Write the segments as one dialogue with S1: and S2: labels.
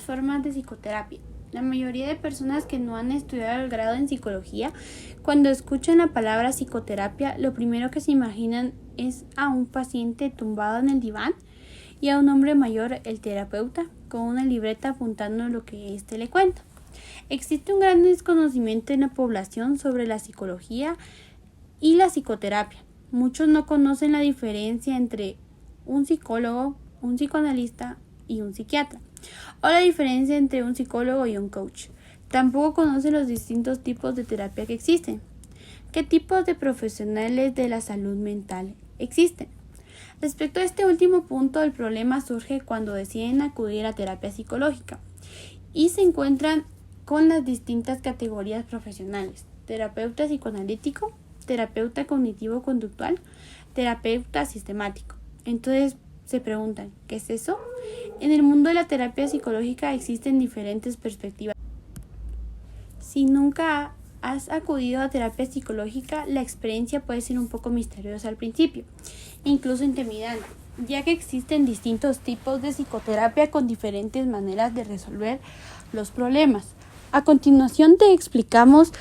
S1: formas de psicoterapia. La mayoría de personas que no han estudiado el grado en psicología, cuando escuchan la palabra psicoterapia, lo primero que se imaginan es a un paciente tumbado en el diván y a un hombre mayor, el terapeuta, con una libreta apuntando lo que éste le cuenta. Existe un gran desconocimiento en la población sobre la psicología y la psicoterapia. Muchos no conocen la diferencia entre un psicólogo, un psicoanalista y un psiquiatra, o la diferencia entre un psicólogo y un coach. Tampoco conocen los distintos tipos de terapia que existen. ¿Qué tipos de profesionales de la salud mental existen? Respecto a este último punto, el problema surge cuando deciden acudir a terapia psicológica y se encuentran con las distintas categorías profesionales: terapeuta psicoanalítico, terapeuta cognitivo-conductual, terapeuta sistemático. Entonces se preguntan, ¿qué es eso? En el mundo de la terapia psicológica existen diferentes perspectivas. Si nunca has acudido a terapia psicológica, la experiencia puede ser un poco misteriosa al principio, incluso intimidante, ya que existen distintos tipos de psicoterapia con diferentes maneras de resolver los problemas. A continuación te explicamos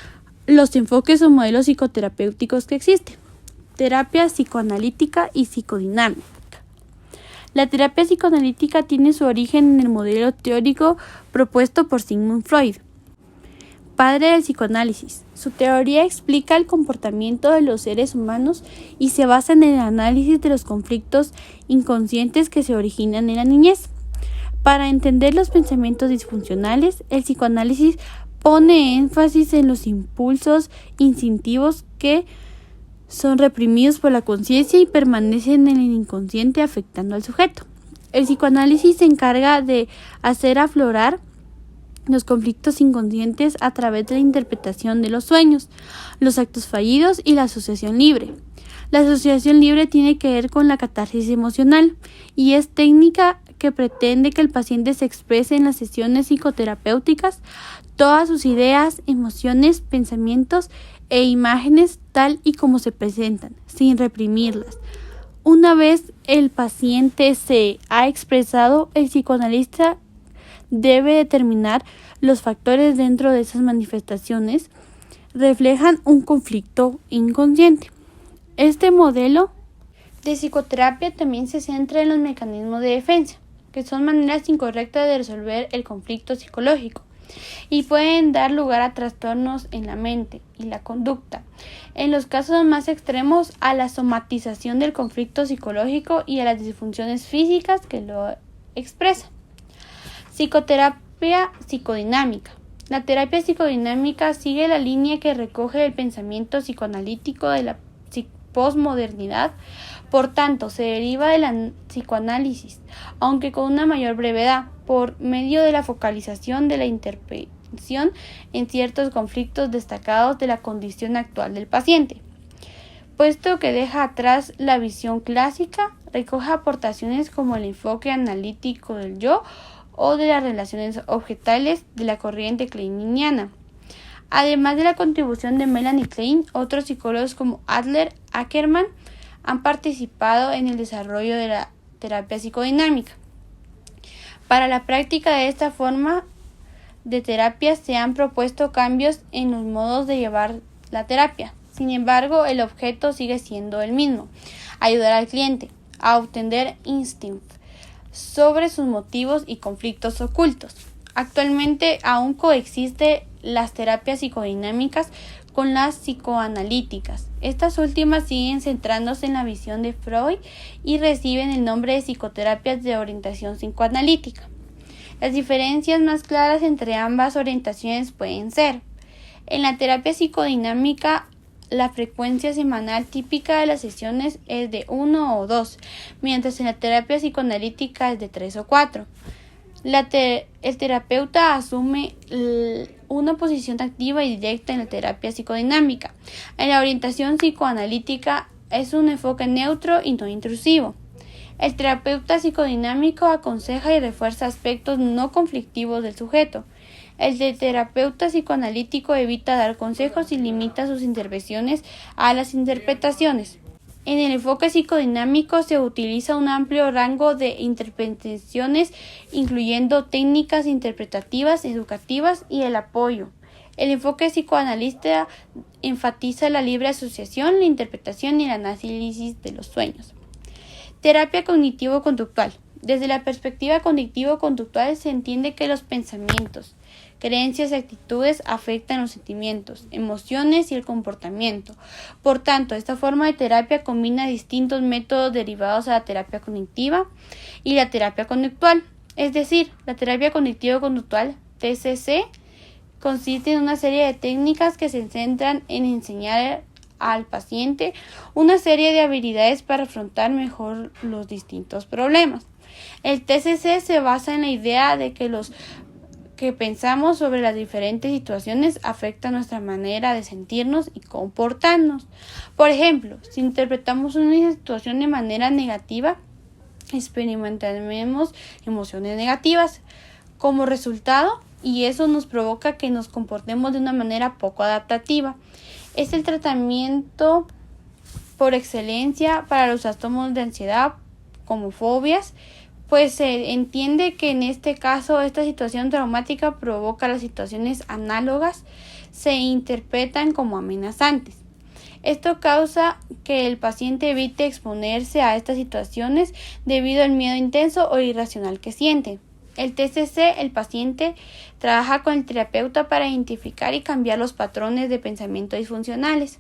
S1: los enfoques o modelos psicoterapéuticos que existen: terapia psicoanalítica y psicodinámica. La terapia psicoanalítica tiene su origen en el modelo teórico propuesto por Sigmund Freud, padre del psicoanálisis. Su teoría explica el comportamiento de los seres humanos y se basa en el análisis de los conflictos inconscientes que se originan en la niñez. Para entender los pensamientos disfuncionales, el psicoanálisis pone énfasis en los impulsos instintivos que son reprimidos por la conciencia y permanecen en el inconsciente afectando al sujeto. El psicoanálisis se encarga de hacer aflorar los conflictos inconscientes a través de la interpretación de los sueños, los actos fallidos y la asociación libre. La asociación libre tiene que ver con la catarsis emocional y es técnica que pretende que el paciente se exprese en las sesiones psicoterapéuticas todas sus ideas, emociones, pensamientos e imágenes tal y como se presentan, sin reprimirlas. Una vez el paciente se ha expresado, el psicoanalista debe determinar los factores dentro de esas manifestaciones reflejan un conflicto inconsciente. Este modelo de psicoterapia también se centra en los mecanismos de defensa, que son maneras incorrectas de resolver el conflicto psicológico y pueden dar lugar a trastornos en la mente y la conducta. En los casos más extremos, a la somatización del conflicto psicológico y a las disfunciones físicas que lo expresan. Psicoterapia psicodinámica. La terapia psicodinámica sigue la línea que recoge el pensamiento psicoanalítico de la posmodernidad, por tanto, se deriva de la psicoanálisis, aunque con una mayor brevedad, por medio de la focalización de la intervención en ciertos conflictos destacados de la condición actual del paciente. Puesto que deja atrás la visión clásica, recoge aportaciones como el enfoque analítico del yo o de las relaciones objetales de la corriente kleiniana. Además de la contribución de Melanie Klein, otros psicólogos como Adler, Ackerman han participado en el desarrollo de la terapia psicodinámica. Para la práctica de esta forma de terapia se han propuesto cambios en los modos de llevar la terapia. Sin embargo, el objeto sigue siendo el mismo: ayudar al cliente a obtener insights sobre sus motivos y conflictos ocultos. Actualmente aún coexisten las terapias psicodinámicas con las psicoanalíticas. Estas últimas siguen centrándose en la visión de Freud y reciben el nombre de psicoterapias de orientación psicoanalítica. Las diferencias más claras entre ambas orientaciones pueden ser: en la terapia psicodinámica, la frecuencia semanal típica de las sesiones es de 1 o 2, mientras en la terapia psicoanalítica es de 3 o 4. El terapeuta asume una posición activa y directa en la terapia psicodinámica. En la orientación psicoanalítica es un enfoque neutro y no intrusivo. El terapeuta psicodinámico aconseja y refuerza aspectos no conflictivos del sujeto. El terapeuta psicoanalítico evita dar consejos y limita sus intervenciones a las interpretaciones. En el enfoque psicodinámico se utiliza un amplio rango de interpretaciones, incluyendo técnicas interpretativas, educativas y el apoyo. El enfoque psicoanalista enfatiza la libre asociación, la interpretación y el análisis de los sueños. Terapia cognitivo-conductual. Desde la perspectiva cognitivo-conductual se entiende que los pensamientos, creencias y actitudes afectan los sentimientos, emociones y el comportamiento. Por tanto, esta forma de terapia combina distintos métodos derivados a la terapia cognitiva y la terapia conductual. Es decir, la terapia cognitivo-conductual, TCC, consiste en una serie de técnicas que se centran en enseñar al paciente una serie de habilidades para afrontar mejor los distintos problemas. El TCC se basa en la idea de que los que pensamos sobre las diferentes situaciones afecta nuestra manera de sentirnos y comportarnos. Por ejemplo, si interpretamos una situación de manera negativa, experimentaremos emociones negativas como resultado y eso nos provoca que nos comportemos de una manera poco adaptativa. Es el tratamiento por excelencia para los trastornos de ansiedad como fobias, pues se entiende que en este caso esta situación traumática provoca las situaciones análogas, se interpretan como amenazantes. Esto causa que el paciente evite exponerse a estas situaciones debido al miedo intenso o irracional que siente. El TCC, el paciente trabaja con el terapeuta para identificar y cambiar los patrones de pensamiento disfuncionales.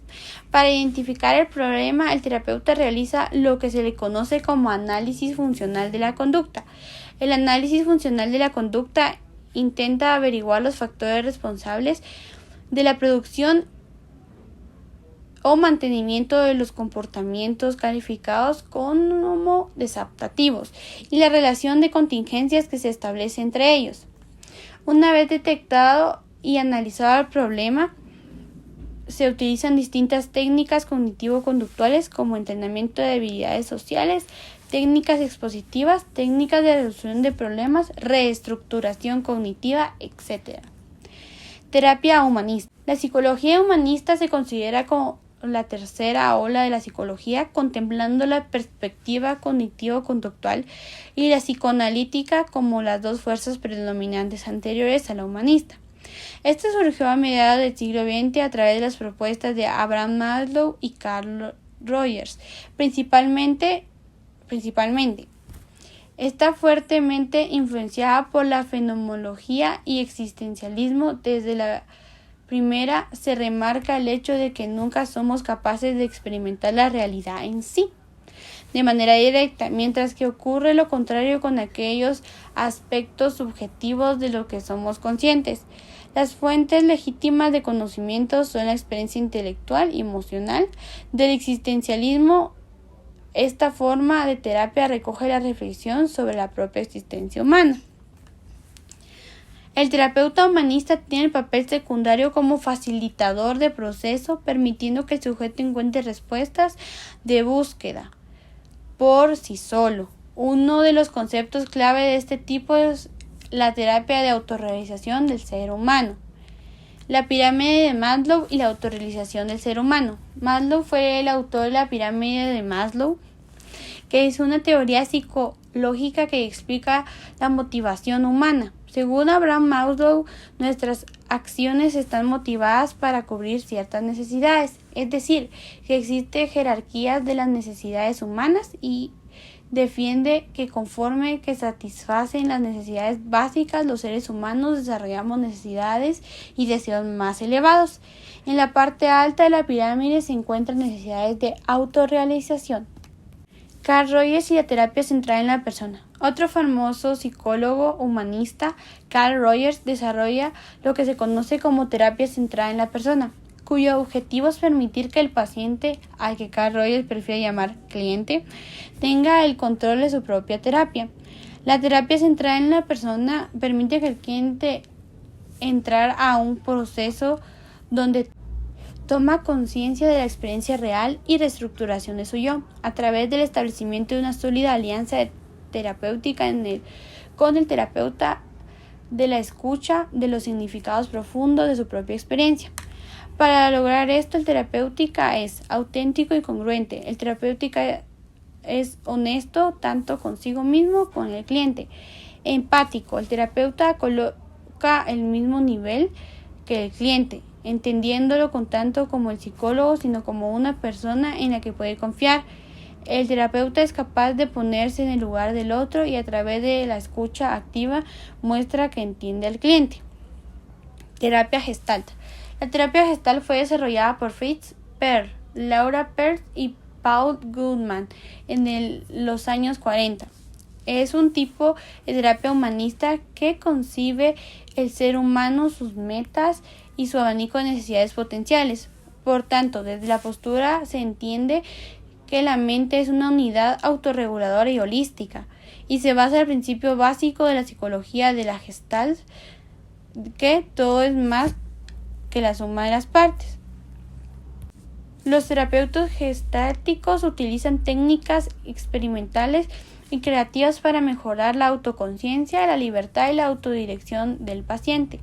S1: Para identificar el problema, el terapeuta realiza lo que se le conoce como análisis funcional de la conducta. El análisis funcional de la conducta intenta averiguar los factores responsables de la producción o mantenimiento de los comportamientos calificados como desadaptativos y la relación de contingencias que se establece entre ellos. Una vez detectado y analizado el problema, se utilizan distintas técnicas cognitivo-conductuales como entrenamiento de habilidades sociales, técnicas expositivas, técnicas de resolución de problemas, reestructuración cognitiva, etc. Terapia humanista. La psicología humanista se considera como la tercera ola de la psicología, contemplando la perspectiva cognitivo-conductual y la psicoanalítica como las dos fuerzas predominantes anteriores a la humanista. Esta surgió a mediados del siglo XX a través de las propuestas de Abraham Maslow y Carl Rogers, principalmente. Está fuertemente influenciada por la fenomenología y existencialismo. Desde la primera se remarca el hecho de que nunca somos capaces de experimentar la realidad en sí de manera directa, mientras que ocurre lo contrario con aquellos aspectos subjetivos de lo que somos conscientes. Las fuentes legítimas de conocimiento son la experiencia intelectual y emocional del existencialismo. Esta forma de terapia recoge la reflexión sobre la propia existencia humana. El terapeuta humanista tiene el papel secundario como facilitador de proceso, permitiendo que el sujeto encuentre respuestas de búsqueda por sí solo. Uno de los conceptos clave de este tipo es la terapia de autorrealización del ser humano. La pirámide de Maslow y la autorrealización del ser humano. Maslow fue el autor de la pirámide de Maslow, que es una teoría psicológica que explica la motivación humana. Según Abraham Maslow, nuestras acciones están motivadas para cubrir ciertas necesidades, es decir, que existe jerarquías de las necesidades humanas y defiende que conforme que satisfacen las necesidades básicas, los seres humanos desarrollamos necesidades y deseos más elevados. En la parte alta de la pirámide se encuentran necesidades de autorrealización. Carl Rogers y la terapia centrada en la persona. Otro famoso psicólogo humanista, Carl Rogers, desarrolla lo que se conoce como terapia centrada en la persona, cuyo objetivo es permitir que el paciente, al que Carl Rogers prefiere llamar cliente, tenga el control de su propia terapia. La terapia centrada en la persona permite que el cliente entrar a un proceso donde toma conciencia de la experiencia real y reestructuración de su yo, a través del establecimiento de una sólida alianza terapéutica con el terapeuta, de la escucha de los significados profundos de su propia experiencia. Para lograr esto, el terapéutica es auténtico y congruente. El terapéutica es honesto tanto consigo mismo como con el cliente. Empático. El terapeuta coloca el mismo nivel que el cliente, entendiéndolo con tanto como el psicólogo, sino como una persona en la que puede confiar. El terapeuta es capaz de ponerse en el lugar del otro y a través de la escucha activa muestra que entiende al cliente. Terapia Gestalt. La terapia Gestalt fue desarrollada por Fritz Perls, Laura Perls y Paul Goodman en los años 40. Es un tipo de terapia humanista que concibe el ser humano, sus metas y su abanico de necesidades potenciales. Por tanto, desde la postura se entiende que la mente es una unidad autorreguladora y holística, y se basa en el principio básico de la psicología de la Gestalt, que todo es más que la suma de las partes. Los terapeutas gestálticos utilizan técnicas experimentales y creativas para mejorar la autoconciencia, la libertad y la autodirección del paciente.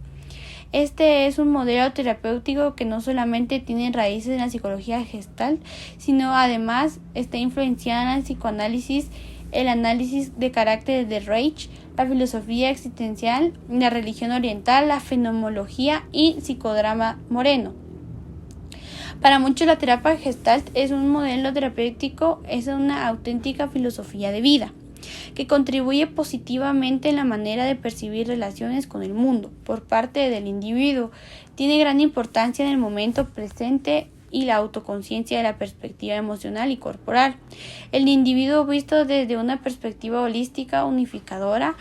S1: Este es un modelo terapéutico que no solamente tiene raíces en la psicología gestalt, sino además está influenciada en el psicoanálisis, el análisis de carácter de Reich, la filosofía existencial, la religión oriental, la fenomenología y psicodrama moreno. Para muchos la terapia gestalt es un modelo terapéutico, es una auténtica filosofía de vida que contribuye positivamente en la manera de percibir relaciones con el mundo por parte del individuo. Tiene gran importancia en el momento presente y la autoconciencia de la perspectiva emocional y corporal. El individuo visto desde una perspectiva holística unificadora,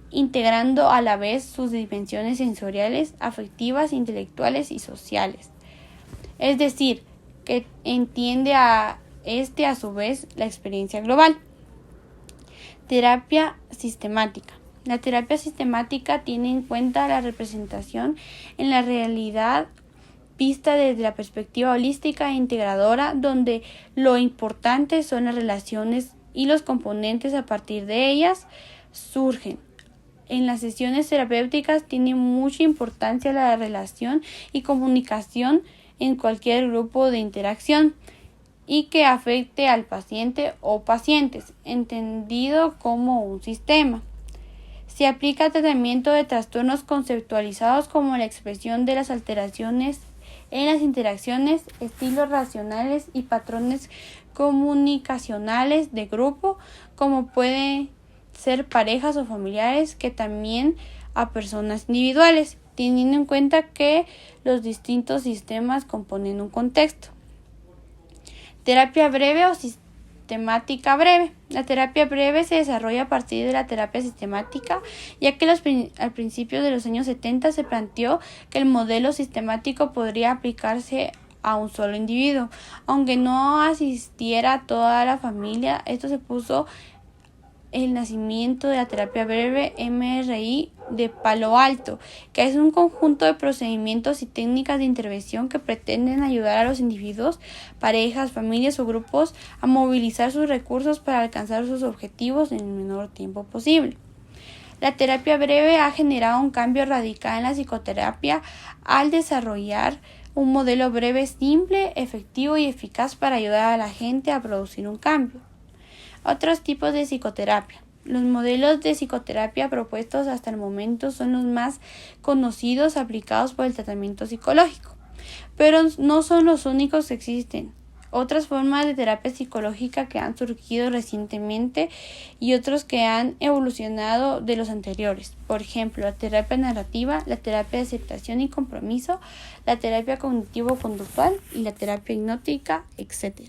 S1: integrando a la vez sus dimensiones sensoriales, afectivas, intelectuales y sociales. Es decir, que entiende a su vez la experiencia global. Terapia sistemática. La terapia sistemática tiene en cuenta la representación en la realidad vista desde la perspectiva holística e integradora, donde lo importante son las relaciones y los componentes a partir de ellas surgen. En las sesiones terapéuticas tiene mucha importancia la relación y comunicación en cualquier grupo de interacción y que afecte al paciente o pacientes, entendido como un sistema. Se aplica tratamiento de trastornos conceptualizados como la expresión de las alteraciones en las interacciones, estilos racionales y patrones comunicacionales de grupo, como pueden ser parejas o familiares, que también a personas individuales, teniendo en cuenta que los distintos sistemas componen un contexto. Terapia breve o sistemática breve. La terapia breve se desarrolla a partir de la terapia sistemática, ya que al principio de los años 70 se planteó que el modelo sistemático podría aplicarse a un solo individuo, aunque no asistiera toda la familia. Esto se puso el nacimiento de la terapia breve MRI de Palo Alto, que es un conjunto de procedimientos y técnicas de intervención que pretenden ayudar a los individuos, parejas, familias o grupos a movilizar sus recursos para alcanzar sus objetivos en el menor tiempo posible. La terapia breve ha generado un cambio radical en la psicoterapia al desarrollar un modelo breve simple, efectivo y eficaz para ayudar a la gente a producir un cambio. Otros tipos de psicoterapia. Los modelos de psicoterapia propuestos hasta el momento son los más conocidos aplicados por el tratamiento psicológico, pero no son los únicos que existen. Otras formas de terapia psicológica que han surgido recientemente y otros que han evolucionado de los anteriores. Por ejemplo, la terapia narrativa, la terapia de aceptación y compromiso, la terapia cognitivo-conductual y la terapia hipnótica, etc.